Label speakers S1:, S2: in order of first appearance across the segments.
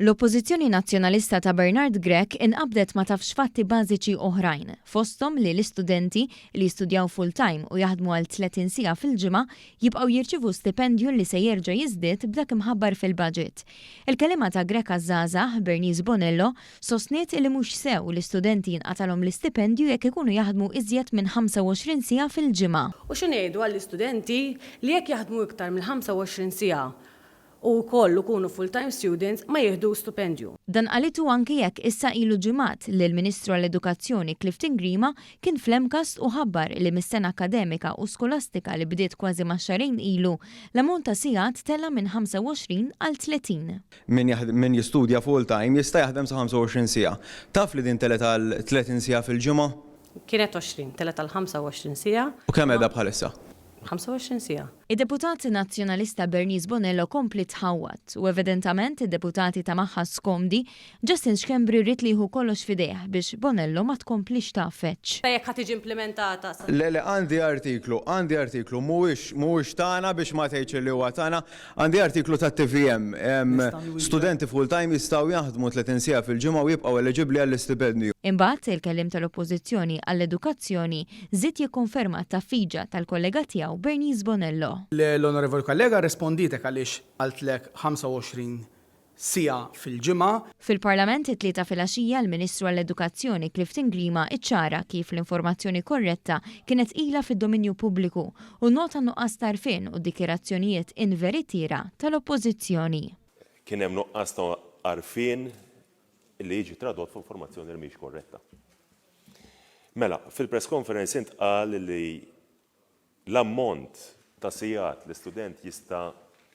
S1: L-Oppożizzjoni Nazzjonalista ta' Bernard Grech inqabdet ma tafx fatti bażiċi oħrajn, fosthom li l-istudenti li jistudjaw full-time u jaħdmu għal 30 siegħa fil-ġimgħa jibqgħu jirċievu stipendju li se jerġa' jiżdied b'dak imħabbar fil-budget. Il-kelima ta' Grech għaż-żgħażagħ Bernice Bonello sostniet li mhux sew l-istudenti jinqatalhom l-istipendju jekk ikunu jaħdmu iżjed minn 25 siegħa fil-ġimgħa.
S2: U x'u ngħidu għall-istudenti li jekk jaħdmu iktar minn 25 siegħa u kollu kunu full-time students ma jieħdu stipendju.
S1: Dan qalitu anki jekk issa ilu ġimgħat li l-Ministru għall-Edukazzjoni Clifton Grima kien fl-Emcast u ħabbar li mis-sena akademika u skolastika li bdiet kważi ma' xarejn ilu l-ammont ta' sigħat tella minn 25 għal 30.
S3: Min jistudja full-time jista' jaħdem sa 25 siegħa. Taf li din telet għal 30 siegħa fil-ġimgħa?
S2: Kienet 20, telet għal 25 siegħa.
S3: U kemm qiegħda bħalissa?
S2: 25 siegħa.
S1: Id-deputat nazzjonalista Bernice Bonello kompli tħawat u evidentament id-deputati ta' magħha skomdi Justin Schembri rrid li jieħu kollox fidejh biex Bonello ma tkomplix tafeċ.
S2: Jekk ħad tiġi implementata.
S3: Le għandi artiklu mhuwiex tagħna biex ma tgħidx li huwa tagħna, għandi artiklu tat-TVM. Studenti full-time jistgħu jaħdmu 30 siegħa fil-ġimgħa u jibqgħu eliġibbli għall-istipendju.
S1: Imbagħad il-kellim tal-Oppożizzjoni għall-Edukazzjoni żied jikkonferma t-taffiġa tal-kollega tiegħu Bernice Bonello.
S4: L-onorevoli kollega risponditek għaliex għaltlek 25 siegħa fil-ġimgħa.
S1: Fil-Parlament it-tlieta filgħaxija l-Ministru għall-Edukazzjoni Clifton Grima iċċara kif l-informazzjoni korretta kienet ilha fid-dominju pubbliku u nota nuqqas tarfien u dikjerazzjonijiet inveritiera tal-Oppożizzjoni.
S5: Kien hemm nuqqas ta' għarfien li jiġi tradott f'informazzjoni li mhix korretta. Mela, fil-press conference intqal li l-ammont ta' sigħat l-istudent jista'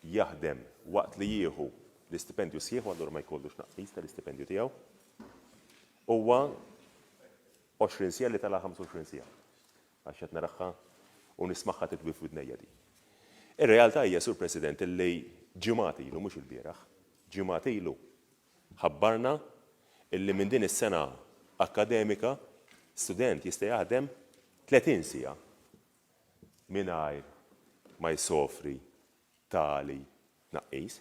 S5: jaħdem waqt li jieħu l-istipendju sieħu allura ma jkollux naqis tal-istipendju tiegħu huwa 20 siegħa li tala 25 siegħa. Għax qed naraħħa u nismagħha titwif f'idnejja di. Ir-realtà hija, Sur President, li ġimgħat ilu mhux il-bieraħ, ġimgħat ilu ħabbarna illi minn din is-sena akademika student jista' jaħdem 30 siegħa mingħajr ma jsofri tali tnaqqis.